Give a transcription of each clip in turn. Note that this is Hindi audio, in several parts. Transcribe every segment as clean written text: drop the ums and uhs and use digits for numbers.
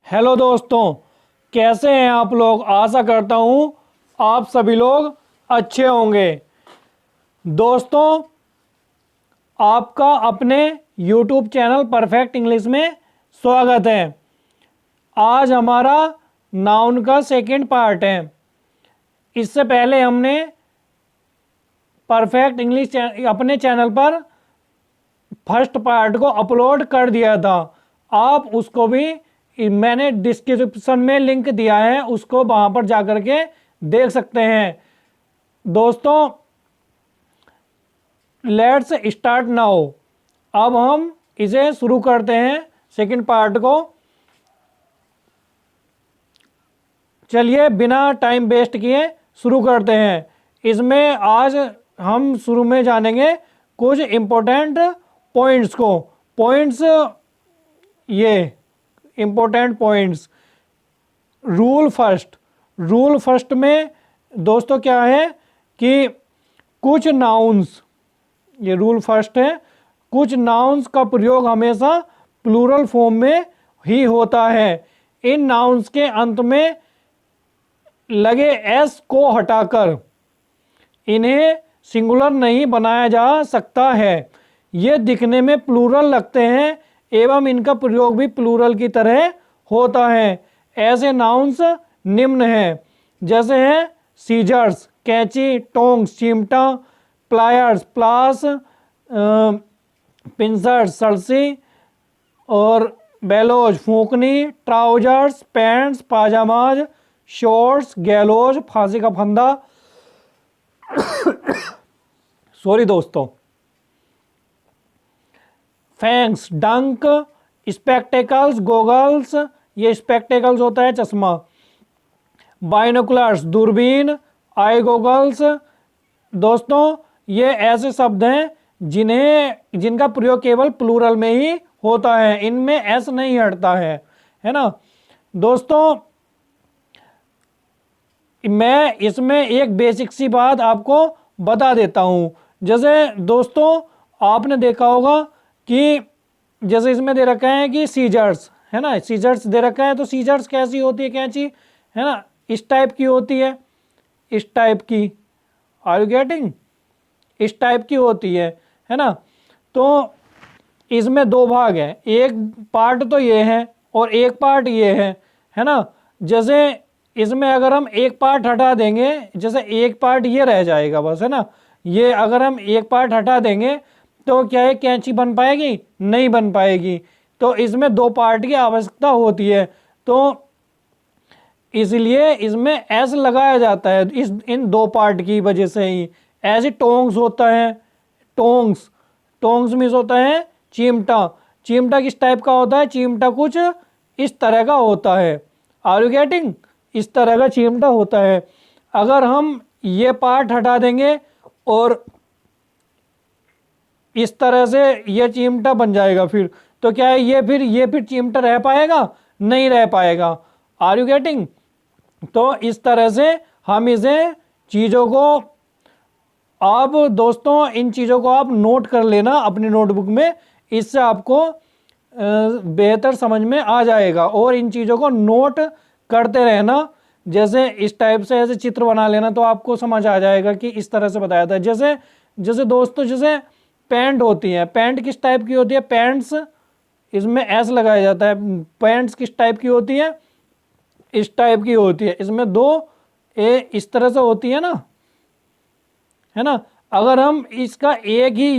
हेलो दोस्तों, कैसे हैं आप लोग। आशा करता हूँ आप सभी लोग अच्छे होंगे। दोस्तों, आपका अपने YouTube चैनल परफेक्ट इंग्लिश में स्वागत है। आज हमारा नाउन का सेकंड पार्ट है। इससे पहले हमने परफेक्ट इंग्लिश अपने चैनल पर फर्स्ट पार्ट को अपलोड कर दिया था। आप उसको भी मैंने डिस्क्रिप्शन में लिंक दिया है, उसको वहां पर जाकर के देख सकते हैं। दोस्तों, लेट्स स्टार्ट नाउ। अब हम इसे शुरू करते हैं सेकंड पार्ट को। चलिए बिना टाइम वेस्ट किए शुरू करते हैं। इसमें आज हम शुरू में जानेंगे कुछ इंपॉर्टेंट पॉइंट्स को। पॉइंट्स, ये इंपॉर्टेंट पॉइंट्स। रूल फर्स्ट में दोस्तों क्या है कि कुछ नाउन्स, ये रूल फर्स्ट है, कुछ नाउन्स का प्रयोग हमेशा प्लूरल फॉर्म में ही होता है। इन नाउन्स के अंत में लगे एस को हटाकर इन्हें सिंगुलर नहीं बनाया जा सकता है। ये दिखने में प्लूरल लगते हैं एवं इनका प्रयोग भी प्लूरल की तरह होता है। ऐसे नाउन्स निम्न हैं, जैसे हैं सीजर्स कैंची, टोंग्स चिमटा, प्लायर्स प्लास, पिंसर्स सरसी और बेलोज फूंकनी, ट्राउजर्स पैंट्स, पाजामाज, शॉर्ट्स गैलोज फांसी का फंदा। सॉरी दोस्तों। फैंक्स डंक, स्पेक्टेकल्स गोगल्स, ये स्पेक्टेकल्स होता है चश्मा। बाइनोकुलर्स दूरबीन, आई गोगल्स। दोस्तों, ये ऐसे शब्द हैं जिनका प्रयोग केवल प्लूरल में ही होता है, इनमें एस नहीं हटता है ना। दोस्तों, मैं इसमें एक बेसिक सी बात आपको बता देता हूं। जैसे दोस्तों, आपने देखा होगा कि जैसे इसमें दे रखा है कि सीजर्स, है ना, सीजर्स दे रखा है, तो सीजर्स कैसी होती है कैंची, है ना, इस टाइप की होती है, इस टाइप की। Are you getting? इस टाइप की होती है ना। तो इसमें दो भाग हैं, एक पार्ट तो ये है और एक पार्ट ये है ना। जैसे इसमें अगर हम एक पार्ट हटा देंगे, जैसे एक पार्ट ये रह जाएगा बस, है ना। ये अगर हम एक पार्ट हटा देंगे तो क्या है, कैंची बन पाएगी? नहीं बन पाएगी। तो इसमें दो पार्ट की आवश्यकता होती है, तो इसलिए इसमें एस लगाया जाता है इन दो पार्ट की वजह से ही। ऐसे टोंग्स होता है, टोंग्स मीन्स होता है चिमटा। चिमटा किस टाइप का होता है? चिमटा कुछ इस तरह का होता है। Are you getting? इस तरह का चिमटा होता है। अगर हम ये पार्ट हटा देंगे और इस तरह से ये चिमटा बन जाएगा, फिर तो क्या है, ये फिर चिमटा रह पाएगा? नहीं रह पाएगा। Are you getting? तो इस तरह से हम इसे चीज़ों को, आप दोस्तों इन चीज़ों को आप नोट कर लेना अपनी नोटबुक में, इससे आपको बेहतर समझ में आ जाएगा। और इन चीज़ों को नोट करते रहना, जैसे इस टाइप से ऐसे चित्र बना लेना तो आपको समझ आ जाएगा कि इस तरह से बताया था। जैसे जैसे दोस्तों, जैसे पैंट होती है, पैंट किस टाइप की होती है? पैंट्स, इसमें एस लगाया जाता है। पैंट्स किस टाइप की होती है? इस टाइप की होती है। इसमें दो ए इस तरह से होती है ना, है ना। अगर हम इसका एक ही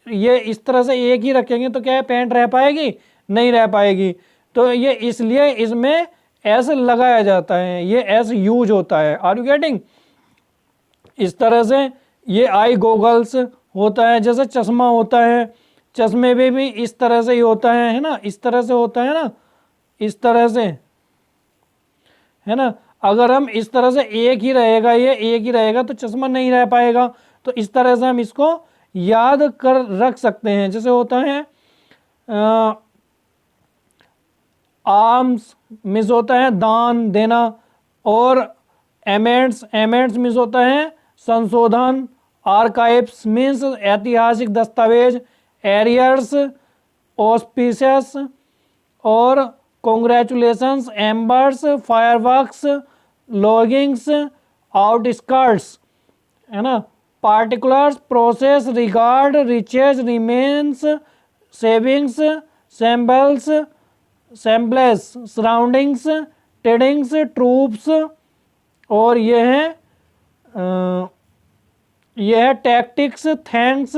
ये इस तरह से एक ही रखेंगे तो क्या है, पैंट रह पाएगी? नहीं रह पाएगी। तो ये इसलिए इसमें एस लगाया जाता है, ये एस यूज होता है। Are you getting? इस तरह से ये आई गोगल्स होता है, जैसे चश्मा होता है, चश्मे में भी इस तरह से ही होता है ना, इस तरह से होता है ना, इस तरह से, है ना। अगर हम इस तरह से एक ही रहेगा, ये एक ही रहेगा तो चश्मा नहीं रह पाएगा। तो इस तरह से हम इसको याद कर रख सकते हैं। जैसे होता है आर्म्स मीन्स होता है दान देना, और एमेंट्स मीन्स होता है संशोधन, आर्काइव्स मीन्स ऐतिहासिक दस्तावेज, एरियर्स ऑस्पिशियस, और congratulations, embers, fireworks, loggings, outskirts, है ना, particulars, process, regard, riches, remains, savings, samples, samples, surroundings, tidings, troops, और ये है टैक्टिक्स, थैंक्स,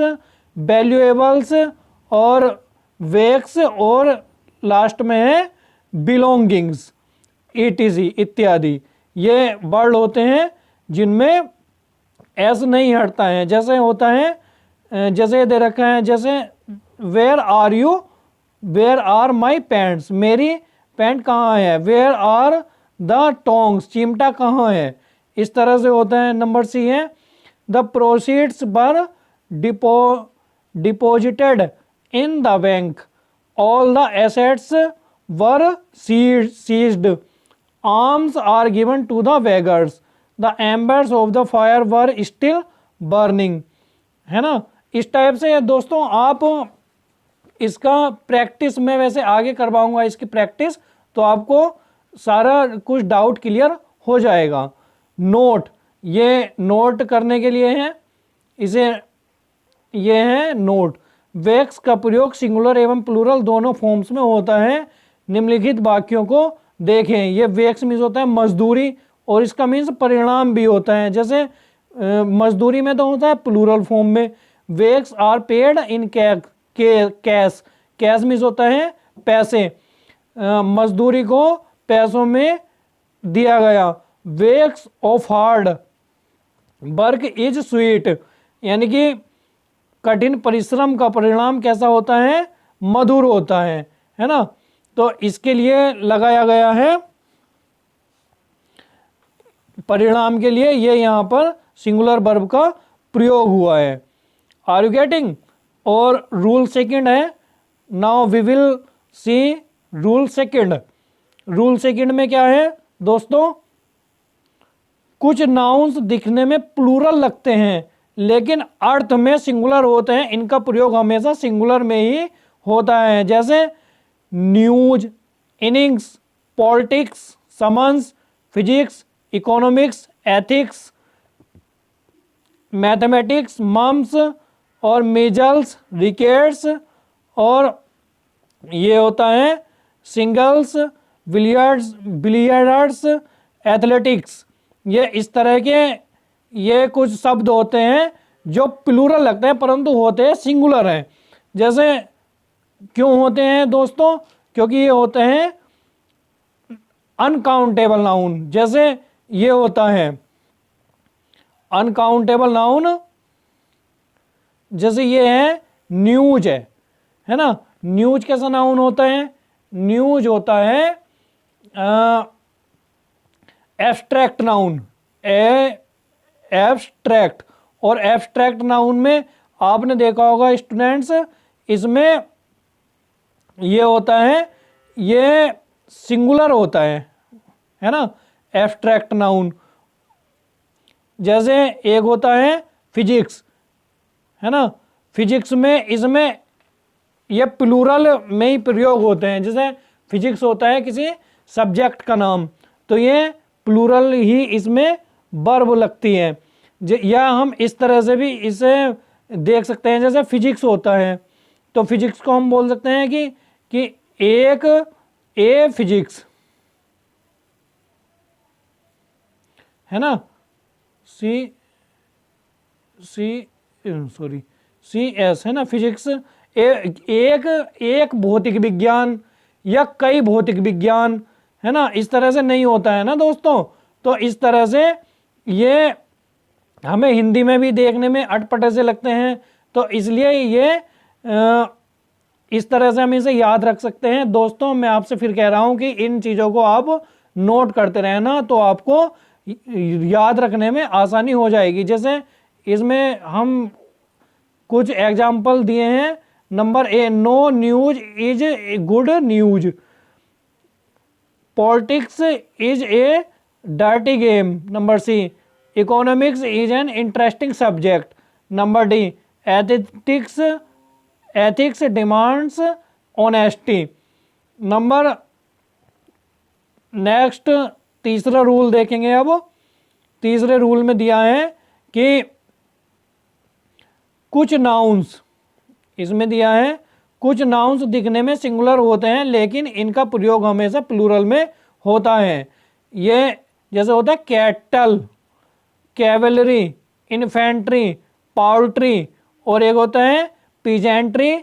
वैल्यूएबल्स और वेक्स, और लास्ट में है बिलोंगिंग्स, ईटीसी इत्यादि। ये वर्ड होते हैं जिनमें एस नहीं हटता है। जैसे होता है, जैसे दे रखा है, जैसे where are you, where are my pants, मेरी पैंट कहाँ है। वेयर आर द टोंग्स, चिमटा कहाँ है। इस तरह से होता है। नंबर सी है the proceeds were deposited in the bank, all the assets were seized, arms are given to the beggars, the embers of the fire were still burning, है ना। इस टाइप से दोस्तों आप इसका प्रैक्टिस में वैसे आगे करवाऊंगा इसकी प्रैक्टिस, तो आपको सारा कुछ डाउट क्लियर हो जाएगा। नोट, ये नोट करने के लिए है, इसे ये है नोट। वैक्स का प्रयोग सिंगुलर एवं प्लूरल दोनों फॉर्म्स में होता है। निम्नलिखित वाक्यों को देखें। ये वैक्स मीन्स होता है मजदूरी, और इसका मीन्स परिणाम भी होता है। जैसे मजदूरी में तो होता है प्लूरल फॉर्म में, wages are paid in cash, cash means होता है पैसे, मजदूरी को पैसों में दिया गया। Wages of hard work is sweet, यानी कि कठिन परिश्रम का परिणाम कैसा होता है, मधुर होता है ना। तो इसके लिए लगाया गया है, परिणाम के लिए ये यहाँ पर सिंगुलर वर्ब का प्रयोग हुआ है। Are you getting. और रूल सेकंड है, now we will see rule second. Rule second में क्या है दोस्तों, कुछ नाउन्स दिखने में प्लूरल लगते हैं लेकिन अर्थ में सिंगुलर होते हैं। इनका प्रयोग हमेशा सिंगुलर में ही होता है। जैसे news, innings, politics, summons, physics, economics, ethics, mathematics, mumps और मेजल्स, रिकेट्स, और ये होता है सिंगल्स, बिलियर्ड्स, एथलेटिक्स। ये इस तरह के ये कुछ शब्द होते हैं जो प्लूरल लगते हैं परंतु होते हैं सिंगुलर हैं। जैसे क्यों होते हैं दोस्तों, क्योंकि ये होते हैं अनकाउंटेबल नाउन। जैसे ये होता है अनकाउंटेबल नाउन, जैसे ये है न्यूज, है ना। न्यूज कैसा नाउन होता है, न्यूज होता है एब्स्ट्रैक्ट नाउन, एब्स्ट्रैक्ट। और एब्स्ट्रैक्ट नाउन में आपने देखा होगा स्टूडेंट्स, इसमें ये होता है, ये सिंगुलर होता है ना, एब्स्ट्रैक्ट नाउन। जैसे एक होता है फिजिक्स, है ना, फिजिक्स में इसमें ये प्लूरल में ही प्रयोग होते हैं। जैसे फिजिक्स होता है किसी सब्जेक्ट का नाम, तो ये प्लूरल ही इसमें वर्ब लगती है। या हम इस तरह से भी इसे देख सकते हैं, जैसे फिजिक्स होता है तो फिजिक्स को हम बोल सकते हैं कि एक ए फिजिक्स, है ना, सी एस, है ना, फिजिक्स। एक भौतिक विज्ञान या कई भौतिक विज्ञान, है ना, इस तरह से नहीं होता है ना दोस्तों। तो इस तरह से ये हमें हिंदी में भी देखने में अटपटे से लगते हैं, तो इसलिए ये इस तरह से हम इसे याद रख सकते हैं। दोस्तों मैं आपसे फिर कह रहा हूं कि इन चीज़ों को आप नोट करते रहना, तो आपको याद रखने में आसानी हो जाएगी। जैसे इसमें हम कुछ एग्जाम्पल दिए हैं। Number A, no news is a good news, politics is a dirty game. Number C, economics is an interesting subject. Number D, ethics demands honesty. Number next तीसरा रूल देखेंगे। अब तीसरे रूल में दिया है कि कुछ नाउन्स, इसमें दिया है कुछ नाउन्स दिखने में सिंगुलर होते हैं लेकिन इनका प्रयोग हमेशा प्लूरल में होता है। ये जैसे होता है कैटल, कैवलरी, इन्फेंट्री, पाउल्ट्री, और एक होता है पीजेंट्री,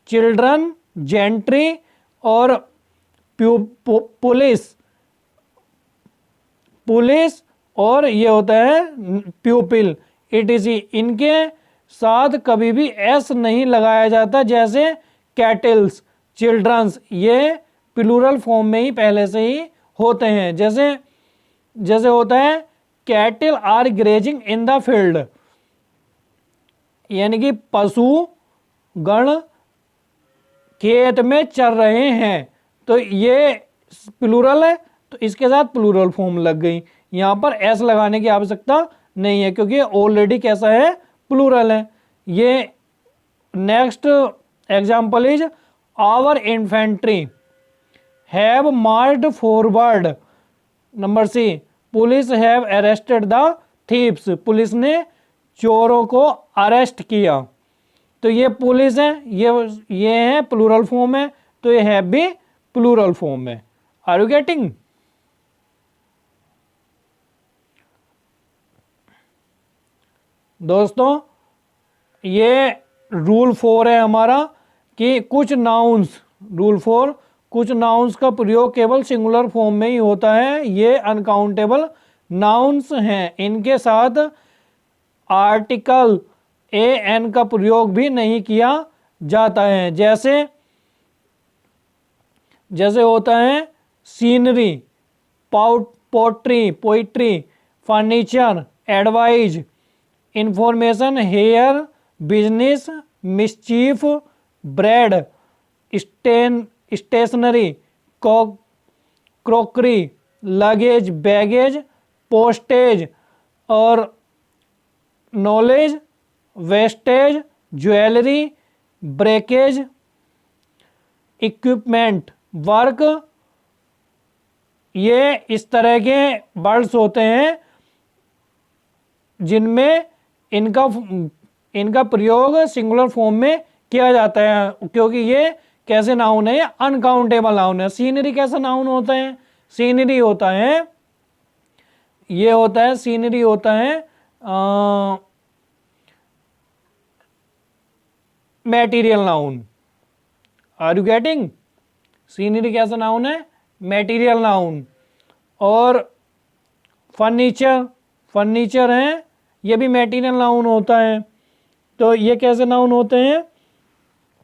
चिल्ड्रन, जेंट्री और पुलिस, पुलिस, और ये होता है प्यूपिल, etc। इनके साथ कभी भी एस नहीं लगाया जाता, जैसे कैटल्स, चिल्ड्रंस, ये प्लूरल फॉर्म में ही पहले से ही होते हैं। जैसे जैसे होता है cattle are grazing in the field, यानी कि पशु गण खेत में चर रहे हैं, तो ये प्लूरल है, तो इसके साथ प्लूरल फॉर्म लग गई। यहाँ पर एस लगाने की आवश्यकता नहीं है क्योंकि ऑलरेडी कैसा है, प्लूरल है। ये next example is our infantry have marched forward. Number C, police have arrested the thieves, police ने चोरों को अरेस्ट किया। तो ये पुलिस है, ये है प्लूरल फॉर्म है, तो ये हैव भी प्लूरल फॉर्म है। Are you getting? दोस्तों ये रूल 4 है हमारा कि कुछ नाउन्स, रूल 4, कुछ नाउन्स का प्रयोग केवल सिंगुलर फॉर्म में ही होता है। ये अनकाउंटेबल नाउन्स हैं, इनके साथ आर्टिकल ए एन का प्रयोग भी नहीं किया जाता है। जैसे जैसे होता है scenery, poetry, poetry, furniture, advice, information, hair, business, mischief, bread, stationery, crockery, luggage, baggage, postage और knowledge, wastage, jewellery, breakage, equipment, work, ये इस तरह के वर्ड्स होते हैं जिनमें इनका प्रयोग सिंगुलर फॉर्म में किया जाता है, क्योंकि ये कैसे नाउन है, अनकाउंटेबल नाउन है। सीनरी कैसा नाउन होता है? सीनरी होता है, ये होता है सीनरी होता है material noun. Are you getting? Scenery कैसा नाउन है? Material noun. और फर्नीचर, फर्नीचर है, ये भी मैटीरियल नाउन होता है। तो ये कैसे नाउन होते हैं?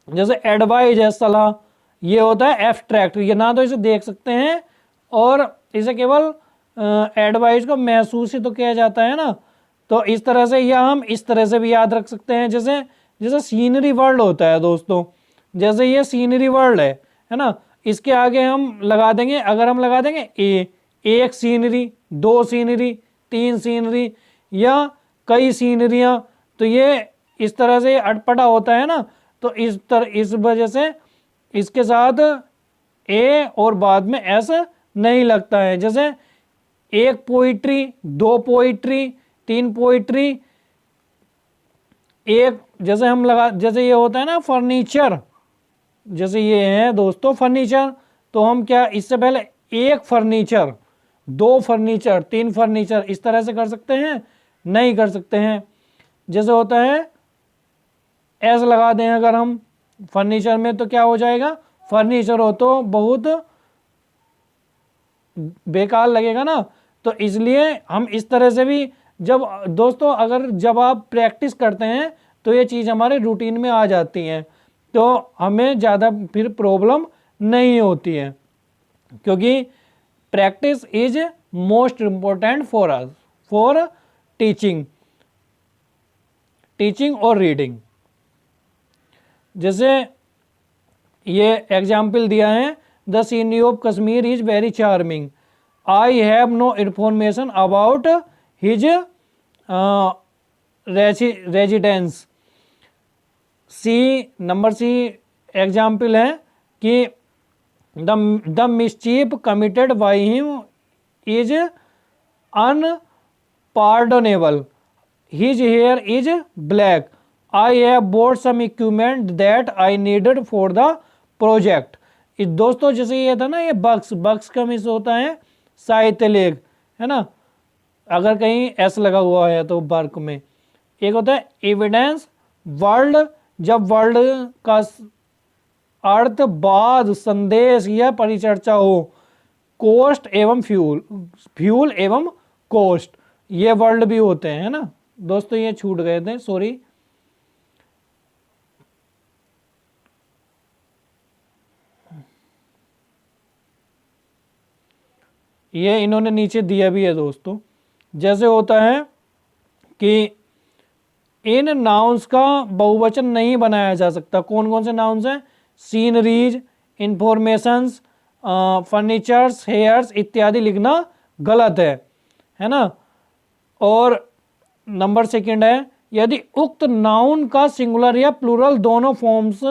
जैसे एडवाइज है, सलाह, ये होता है एब्स्ट्रैक्ट, ये ना तो इसे देख सकते हैं और इसे केवल एडवाइज को महसूस ही तो किया जाता है ना। तो इस तरह से, या हम इस तरह से भी याद रख सकते हैं, जैसे जैसे सीनरी वर्ल्ड होता है दोस्तों, जैसे ये सीनरी वर्ल्ड है ना, इसके आगे हम लगा देंगे, अगर हम लगा देंगे एक सीनरी, दो सीनरी, तीन सीनरी या कई सीनरियाँ, तो ये इस तरह से अटपटा होता है ना। तो इस वजह से इसके साथ ए और बाद में एस नहीं लगता है। जैसे एक पोइट्री, दो पोइट्री, तीन पोइट्री, एक, जैसे हम लगा, जैसे ये होता है ना फर्नीचर, जैसे ये है दोस्तों फर्नीचर, तो हम क्या इससे पहले एक फर्नीचर, दो फर्नीचर, तीन फर्नीचर इस तरह से कर सकते हैं? नहीं कर सकते हैं। जैसे होता है एस लगा दें अगर हम फर्नीचर में, तो क्या हो जाएगा? फर्नीचर हो तो बहुत बेकार लगेगा ना। तो इसलिए हम इस तरह से भी, जब दोस्तों अगर जब आप प्रैक्टिस करते हैं तो ये चीज़ हमारे रूटीन में आ जाती हैं, तो हमें ज़्यादा फिर प्रॉब्लम नहीं होती है, क्योंकि practice is most important for us, for teaching और रीडिंग। जैसे ये एग्जाम्पल दिया है, the scenery of Kashmir is very charming, I have no information about his residence. C, number C example है कि the mischief committed by him is unpardonable, his hair is black, I have bought some equipment that I needed for the project. दोस्तों जैसे ये था ना, ये बक्स का मिस होता है साहित्य लेख, है ना, अगर कहीं एस लगा हुआ है तो वर्क में। एक होता है एविडेंस, वर्ल्ड, जब वर्ल्ड का अर्थ बाद, संदेश या परिचर्चा हो। कोस्ट एवं फ्यूल, फ्यूल एवं कोस्ट, ये वर्ल्ड भी होते हैं, है ना दोस्तों, ये छूट गए थे, सॉरी। ये इन्होंने नीचे दिया भी है दोस्तों। जैसे होता है कि इन नाउन्स का बहुवचन नहीं बनाया जा सकता। कौन कौन से नाउन्स हैं? सीनरीज, इंफॉर्मेशंस, फर्नीचर्स, हेयर्स इत्यादि लिखना गलत है ना। और नंबर सेकंड है, यदि उक्त नाउन का सिंगुलर या प्लूरल दोनों फॉर्म्स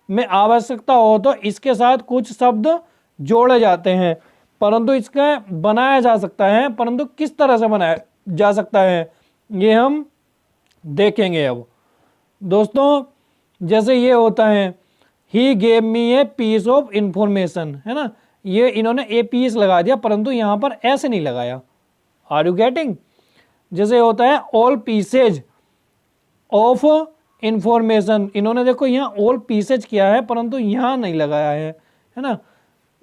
में आवश्यकता हो तो इसके साथ कुछ शब्द जोड़े जाते हैं, परंतु इसका बनाया जा सकता है, परंतु किस तरह से बनाया जा सकता है ये हम देखेंगे अब दोस्तों। जैसे ये होता है, he gave me a piece of information, है ना, ये इन्होंने ए पीस लगा दिया परंतु यहां पर ऐसे नहीं लगाया। Are you getting? जैसे होता है ऑल पीसेज ऑफ इंफॉर्मेशन, इन्होंने देखो यहाँ ऑल पीसेज किया है परंतु यहाँ नहीं लगाया है ना।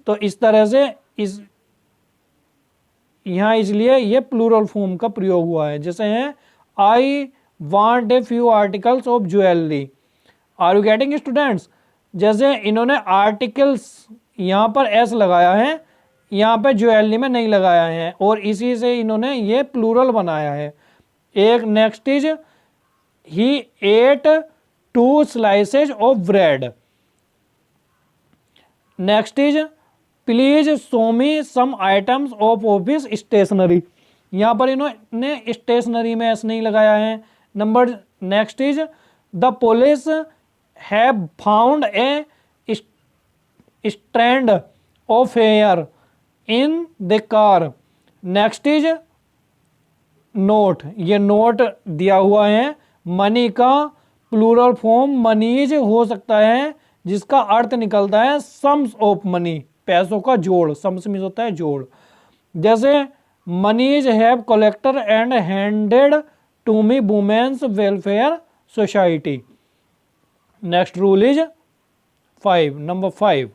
तो इस तरह से इस यहाँ इसलिए ये प्लूरल फॉर्म का प्रयोग हुआ है। जैसे है I want a few articles of jewellery. Are you getting students? जैसे इन्होंने आर्टिकल्स यहाँ पर एस लगाया है, यहाँ पे ज्वेलरी में नहीं लगाया है, और इसी से इन्होंने ये प्लूरल बनाया है। एक next is he ate 2 slices of bread. Next is please show me some items of office stationery. यहाँ पर इन्होंने स्टेशनरी में एस नहीं लगाया है। Number next is the police have found a strand of hair in the car. Next is note, ये नोट दिया हुआ है। मनी का प्लूरल फॉर्म मनीज हो सकता है, जिसका अर्थ निकलता है सम्स ऑफ मनी, पैसों का जोड़, सम्स मीन्स होता है जोड़। जैसे monies have collected and handed to me women's welfare society. Next rule is 5, number 5।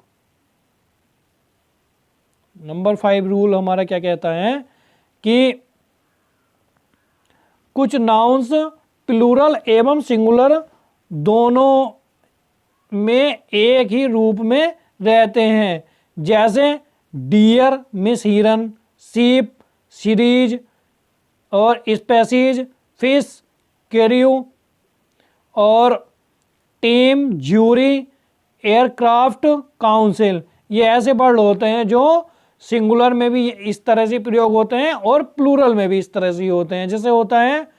Number 5 rule हमारा क्या कहता है कि कुछ नाउन्स प्लूरल एवं सिंगुलर दोनों में एक ही रूप में रहते हैं। जैसे डियर मिस हिरन, सीप सीरीज, और स्पेसीज फिश कैरियो, और टीम ज्यूरी एयरक्राफ्ट काउंसिल। ये ऐसे वर्ड होते हैं जो सिंगुलर में भी इस तरह से प्रयोग होते हैं और प्लूरल में भी इस तरह से होते हैं। जैसे होता है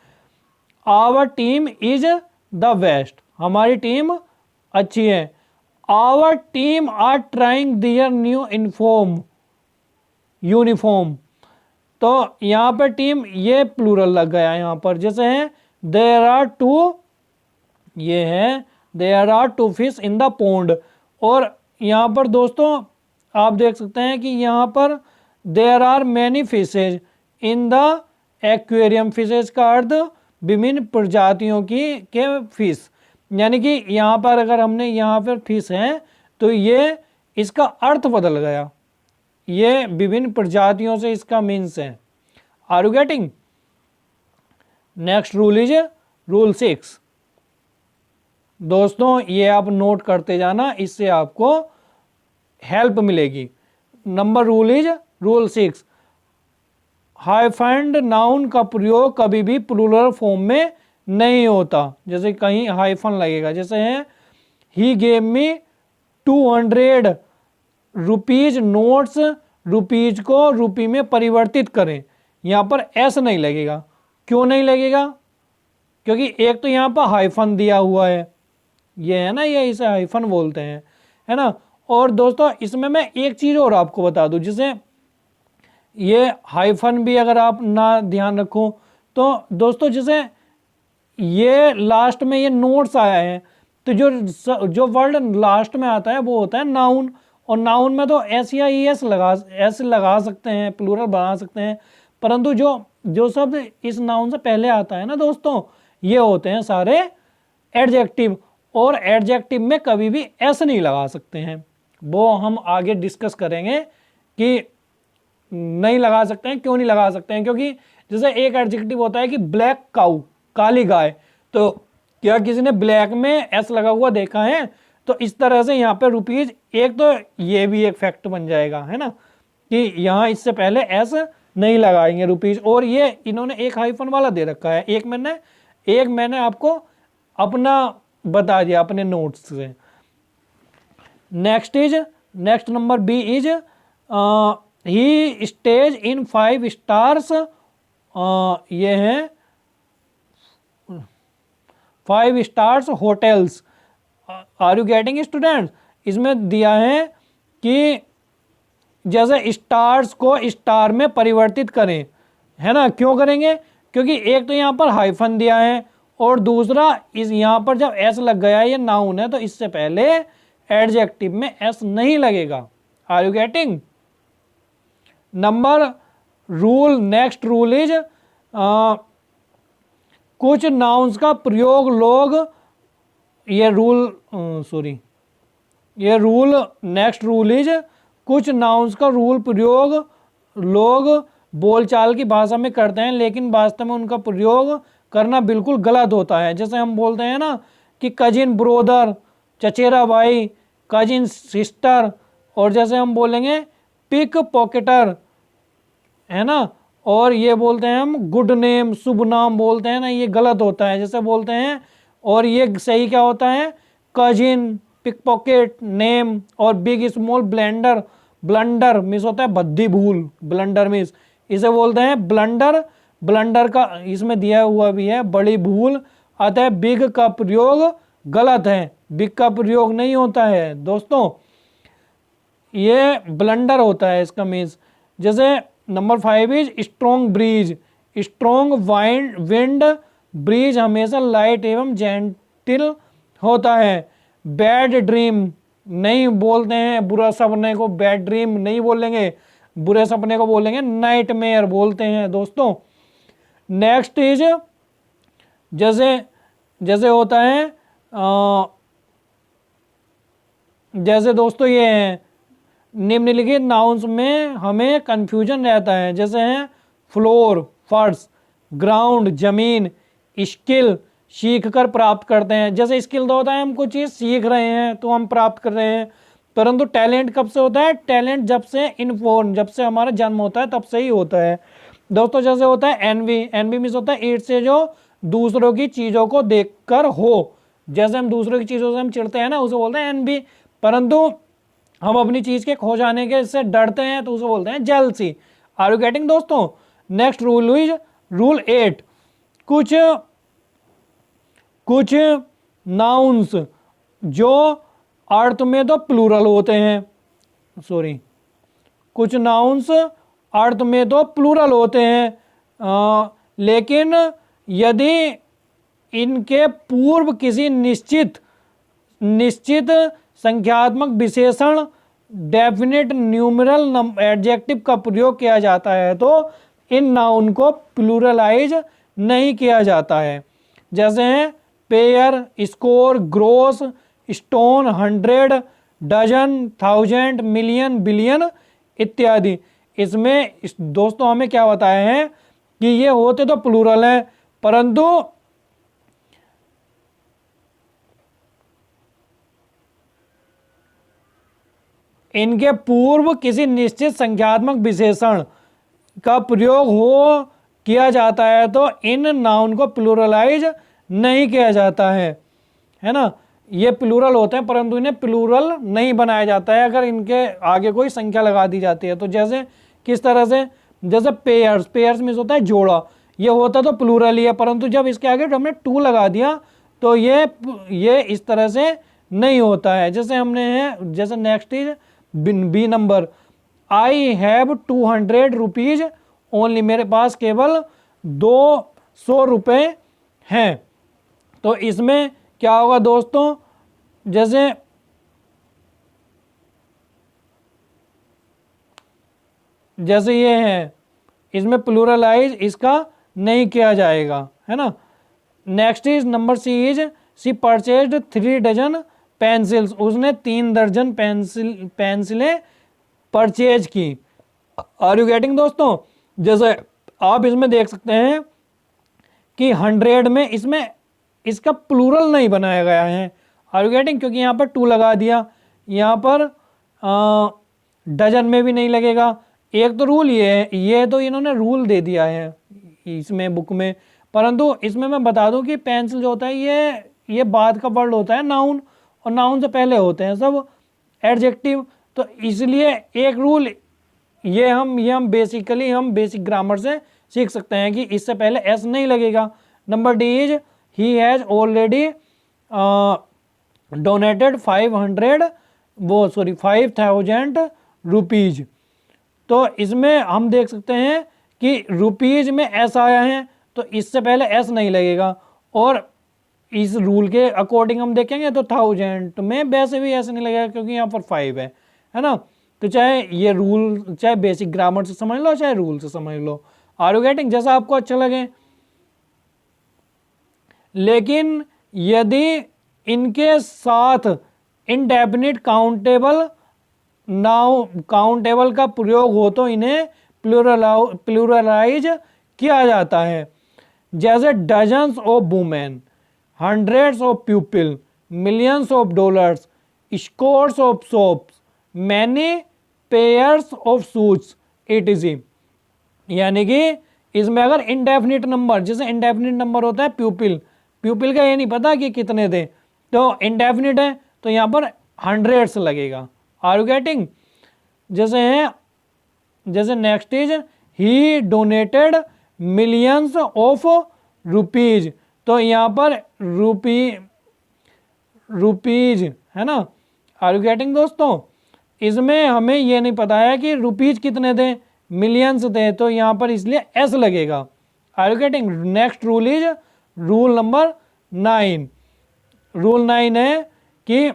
our team is the best, हमारी टीम अच्छी है। Our team are trying their new uniform, तो यहाँ पर टीम ये प्लूरल लग गया यहाँ पर। जैसे है देयर आर 2, ये है there are 2 fish in the pond. और यहाँ पर दोस्तों आप देख सकते हैं कि यहाँ पर there are many fishes in the aquarium. Fishes का अर्थ विभिन्न प्रजातियों के फिश, यानी कि यहाँ पर अगर हमने यहाँ पर फिश है तो ये इसका अर्थ बदल गया, ये विभिन्न प्रजातियों से इसका मीन्स है। Are you getting? Next rule is rule 6। दोस्तों ये आप नोट करते जाना, इससे आपको हेल्प मिलेगी। Number rule is rule 6, hyphenated noun का प्रयोग कभी भी प्लूरल फॉर्म में नहीं होता। जैसे कहीं हाइफन लगेगा, जैसे है he gave me 200 rupees notes, rupees को रुपी में परिवर्तित करें, यहाँ पर एस नहीं लगेगा। क्यों नहीं लगेगा? क्योंकि एक तो यहाँ पर हाइफन दिया हुआ है, ये है ना, ये इसे हाइफन बोलते हैं, है ना। और दोस्तों इसमें मैं एक चीज़ और आपको बता दूं, जैसे ये हाइफन भी अगर आप ना ध्यान रखो तो दोस्तों, जैसे ये लास्ट में ये नोट्स आया है, तो जो वर्ड लास्ट में आता है वो होता है नाउन, और नाउन में तो एस या ई एस लगा सकते हैं, प्लूरल बना सकते हैं, परंतु जो जो शब्द इस नाउन से पहले आता है ना दोस्तों, ये होते हैं सारे एडजेक्टिव, और एडजेक्टिव में कभी भी एस नहीं लगा सकते हैं। वो हम आगे डिस्कस करेंगे कि नहीं लगा सकते हैं, क्यों नहीं लगा सकते हैं, क्योंकि जैसे एक एडजेक्टिव होता है कि ब्लैक काऊ, काली गाय, तो क्या किसी ने ब्लैक में एस लगा हुआ देखा है? तो इस तरह से यहाँ पे रुपीज, एक तो ये भी एक फैक्ट बन जाएगा, है ना, कि यहाँ इससे पहले एस नहीं लगाएंगे रुपीज, और ये इन्होंने एक हाइफन वाला दे रखा है, एक मैंने आपको अपना बता दिया अपने नोट्स से। Next number B is he stays in 5 stars, ये हैं 5 stars hotels. Are you getting students? इसमें दिया है कि जैसे स्टार्स को स्टार में परिवर्तित करें, है ना, क्यों करेंगे? क्योंकि एक तो यहाँ पर हाइफन दिया है, और दूसरा इस यहाँ पर जब एस लग गया है, ये नाउन है, तो इससे पहले एडजेक्टिव में एस नहीं लगेगा। Are you getting? Next rule is कुछ नाउन्स का प्रयोग लोग, नेक्स्ट रूल इज कुछ नाउन्स का प्रयोग लोग बोलचाल की भाषा में करते हैं, लेकिन वास्तव में उनका प्रयोग करना बिल्कुल गलत होता है। जैसे हम बोलते हैं ना कि कजिन ब्रोदर, चचेरा भाई, कजिन सिस्टर, और जैसे हम बोलेंगे पिक पॉकेटर, है ना, और ये बोलते हैं हम गुड नेम, शुभ नाम बोलते हैं ना, ये गलत होता है। जैसे बोलते हैं, और ये सही क्या होता है? कजिन, पिक पॉकेट, नेम, और big small blender, blunder miss होता है भद्दी भूल, ब्लंडर मिस, इसे बोलते हैं ब्लंडर। ब्लंडर का इसमें दिया हुआ भी है बड़ी भूल, अतः बिग का प्रयोग गलत है, बिग का प्रयोग नहीं होता है दोस्तों, ये ब्लंडर होता है इसका मीन्स। जैसे number 5 is strong breeze, strong wind, breeze हमेशा लाइट एवं जेंटिल होता है। बैड ड्रीम नहीं बोलते हैं, बुरा सपने को बैड ड्रीम नहीं बोलेंगे, बुरे सपने को बोलेंगे नाइटमेयर बोलते हैं दोस्तों। नेक्स्ट इज जैसे होता है जैसे दोस्तों ये है निम्नलिखित नाउन्स में हमें कंफ्यूजन रहता है, जैसे हैं फ्लोर फर्श, ग्राउंड जमीन, स्किल सीख कर प्राप्त करते हैं। जैसे स्किल तो होता है हम कुछ चीज़ सीख रहे हैं तो हम प्राप्त कर रहे हैं, परंतु टैलेंट कब से होता है? टैलेंट जब से इनफॉर्म, जब से हमारा जन्म होता है तब से ही होता है दोस्तों। जैसे होता है एनवी, एनवी मीन्स होता है ईर्ष्या, से जो दूसरों की चीज़ों को देखकर हो, जैसे हम दूसरों की चीज़ों से हम चिढ़ते हैं ना, उसे बोलते हैं एनवी, परंतु हम अपनी चीज़ के खो जाने के से डरते हैं तो उसे बोलते हैं जेलसी। आर यू गेटिंग दोस्तों? नेक्स्ट रूल इज रूल 8, कुछ नाउन्स जो अर्थ में तो प्लूरल होते हैं, कुछ नाउन्स अर्थ में तो प्लूरल होते हैं, लेकिन यदि इनके पूर्व किसी निश्चित संख्यात्मक विशेषण डेफिनेट न्यूमरल एडजेक्टिव का प्रयोग किया जाता है तो इन नाउन को प्लूरलाइज नहीं किया जाता है। जैसे हैं pair, score, gross, stone, 100, dozen, 1000, million, billion इत्यादि। इसमें दोस्तों हमें क्या बताया है कि ये होते तो प्लूरल हैं, परंतु इनके पूर्व किसी निश्चित संख्यात्मक विशेषण का प्रयोग किया जाता है तो इन नाउन को प्लूरलाइज नहीं किया जाता है ना। ये प्लूरल होते हैं परंतु इन्हें प्लूरल नहीं बनाया जाता है अगर इनके आगे कोई संख्या लगा दी जाती है। तो जैसे किस तरह से? जैसे पेयर्स मीन्स होता है जोड़ा, ये होता तो प्लूरल ही है, परंतु जब इसके आगे हमने 2 लगा दिया तो ये इस तरह से नहीं होता है। जैसे हमने है, जैसे next is B number, I have 200 rupees only, मेरे पास केवल 200 रुपये हैं। तो इसमें क्या होगा दोस्तों, जैसे ये है, इसमें प्लूरलाइज इसका नहीं किया जाएगा, है ना। Next is number C is she purchased 3 dozen pencils, उसने 3 दर्जन पेंसिलें परचेज की। आर यू गेटिंग दोस्तों। जैसे आप इसमें देख सकते हैं कि 100 में इसमें इसका प्लूरल नहीं बनाया गया है। आर यू गेटिंग, क्योंकि यहाँ पर 2 लगा दिया, यहाँ पर डजन में भी नहीं लगेगा। एक तो रूल ये है, ये तो इन्होंने रूल दे दिया है इसमें बुक में, परंतु इसमें मैं बता दूं कि पेंसिल जो होता है ये बाद का वर्ड होता है नाउन, और नाउन से पहले होते हैं सब एडजेक्टिव। तो इसलिए एक रूल ये हम बेसिक ग्रामर से सीख सकते हैं कि इससे पहले एस नहीं लगेगा। Number D is he has already donated 5,000 rupees. तो इसमें हम देख सकते हैं कि रुपीज में एस आया है, तो इससे पहले एस नहीं लगेगा। और इस रूल के अकॉर्डिंग हम देखेंगे तो 1000 में वैसे भी ऐसे नहीं लगेगा, क्योंकि यहाँ पर 5 है ना। तो चाहे ये रूल, चाहे बेसिक ग्रामर से समझ लो, चाहे रूल से समझ लो। आर यू गेटिंग, जैसा आपको अच्छा लगे। लेकिन यदि इनके साथ इंडेफिनिट काउंटेबल का प्रयोग हो तो इन्हें प्लूरलाइज किया जाता है। जैसे dozens of women, hundreds of people, millions of dollars, scores of shops, many pairs of shoes etc। यानी कि इसमें अगर इंडेफिनिट नंबर, जैसे इंडेफिनिट नंबर होता है प्यूपिल का ये नहीं पता कि कितने थे, तो इंडेफिनिट है तो यहाँ पर हंड्रेड्स लगेगा। Are you getting. जैसे next is he donated millions of rupees, तो यहाँ पर रुपीज है ना। आर यू गेटिंग दोस्तों। इसमें हमें ये नहीं पता है कि रुपीज कितने थे, मिलियंस थे, तो यहाँ पर इसलिए एस लगेगा। Are you getting. Next rule is rule number 9। Rule 9 है कि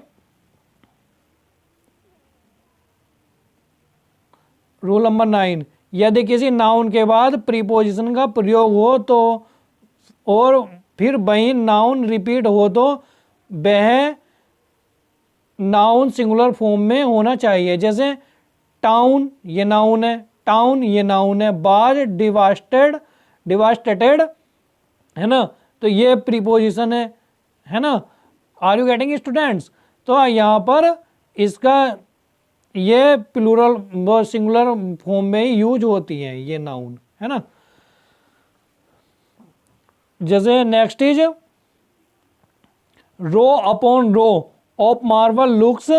रूल नंबर 9, यदि किसी नाउन के बाद प्रीपोजिशन का प्रयोग हो तो और फिर वही नाउन रिपीट हो तो वह नाउन सिंगुलर फॉर्म में होना चाहिए। जैसे टाउन ये नाउन है, टाउन ये नाउन है, बाज डिवास्टेटेड है ना, तो ये प्रीपोजिशन है ना। Are you getting students. तो यहाँ पर इसका ये प्लूरल सिंगुलर फॉर्म में ही यूज होती है ये नाउन, है ना। जैसे next is row upon row of marble looks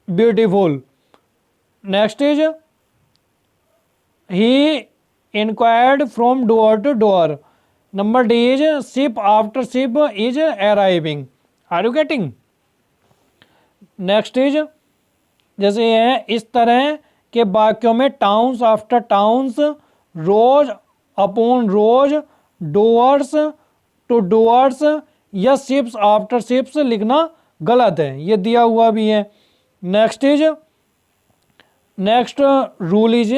beautiful. Next is he inquired from door to door. Number D is ship after ship is arriving. Are you getting. Next is जैसे ये है, इस तरह के वाक्यों में towns after towns, rows upon rows, doors to doors या शिप्स आफ्टर शिप्स लिखना गलत है, ये दिया हुआ भी है। नेक्स्ट रूल इज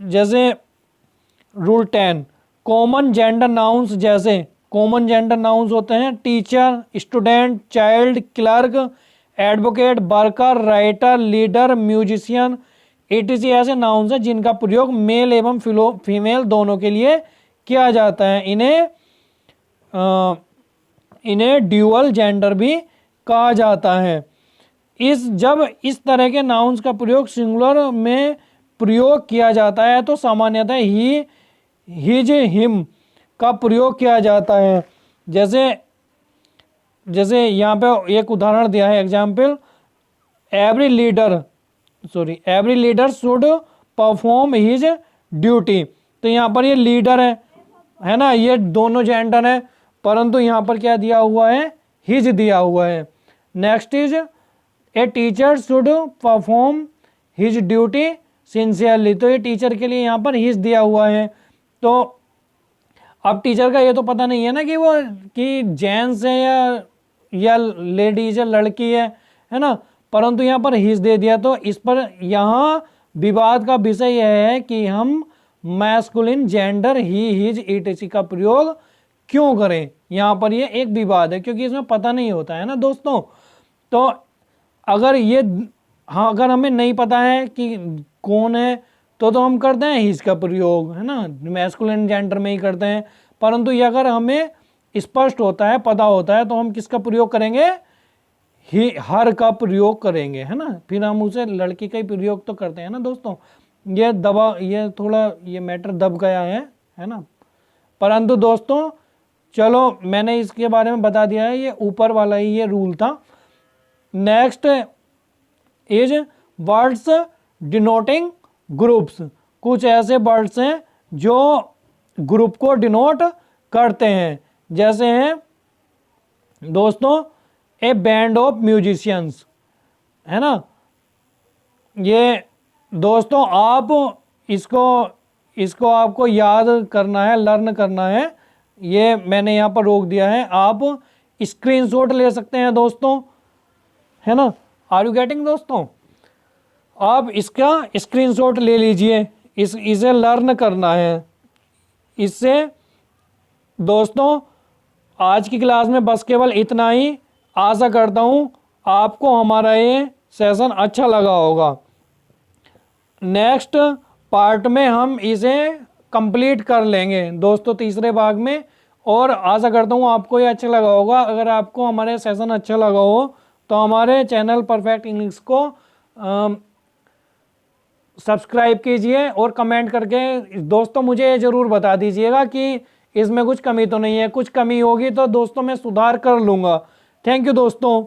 जैसे रूल 10, कॉमन जेंडर नाउन्स। जैसे कॉमन जेंडर नाउन्स होते हैं teacher, student, child, clerk, advocate, worker, writer, leader, musician etc। ऐसे नाउन्स हैं जिनका प्रयोग मेल एवं फीमेल दोनों के लिए किया जाता है। इन्हें ड्यूअल जेंडर भी कहा जाता है। जब इस तरह के नाउन्स का प्रयोग सिंगुलर में प्रयोग किया जाता है तो सामान्यतः ही, हिज, हिम का प्रयोग किया जाता है। जैसे यहाँ पे एक उदाहरण दिया है, example, every leader should perform his duty. तो यहाँ पर ये लीडर है ना, ये दोनों जेंडर है, परंतु यहाँ पर क्या दिया हुआ है, हिज दिया हुआ है। Next is a teacher should perform his duty sincerely. तो ये टीचर के लिए यहाँ पर हिज दिया हुआ है। तो अब टीचर का ये तो पता नहीं है ना कि वो कि जेंट्स है या लेडीज है, लड़की है ना, परंतु यहाँ पर हिज दे दिया। तो इस पर यहाँ विवाद का विषय यह है कि हम masculine, gender, he, his, it, इसी का प्रयोग क्यों करें। यहाँ पर ये एक विवाद है क्योंकि इसमें पता नहीं होता है ना दोस्तों। तो अगर ये हाँ अगर हमें नहीं पता है कि कौन है तो हम करते हैं हिज का प्रयोग, है ना, मैस्कुलिन जेंडर में ही करते हैं। परंतु ये अगर हमें स्पष्ट होता है, पता होता है, तो हम किसका प्रयोग करेंगे, ही, हर का प्रयोग करेंगे, है ना। फिर हम उसे लड़की का ही प्रयोग तो करते हैं ना दोस्तों। ये थोड़ा ये मैटर दब गया है ना। परंतु दोस्तों चलो मैंने इसके बारे में बता दिया है, ये ऊपर वाला ही ये रूल था। Next is words denoting groups. कुछ ऐसे वर्ड्स हैं जो ग्रुप को डिनोट करते हैं, जैसे हैं दोस्तों ए बैंड ऑफ म्यूजिशियंस, है ना। ये दोस्तों आप इसको आपको याद करना है, लर्न करना है। ये मैंने यहाँ पर रोक दिया है, आप स्क्रीनशॉट ले सकते हैं दोस्तों, है ना। आर यू गेटिंग दोस्तों, आप इसका स्क्रीनशॉट ले लीजिए, इसे लर्न करना है। इससे दोस्तों आज की क्लास में बस केवल इतना ही। आशा करता हूँ आपको हमारा ये सेशन अच्छा लगा होगा। नेक्स्ट पार्ट में हम इसे कंप्लीट कर लेंगे दोस्तों, तीसरे भाग में। और आशा करता हूँ आपको ये अच्छा लगा होगा। अगर आपको हमारे सेशन अच्छा लगा हो तो हमारे चैनल परफेक्ट इंग्लिश को सब्सक्राइब कीजिए और कमेंट करके दोस्तों मुझे ये ज़रूर बता दीजिएगा कि इसमें कुछ कमी तो नहीं है। कुछ कमी होगी तो दोस्तों मैं सुधार कर लूँगा। थैंक यू दोस्तों।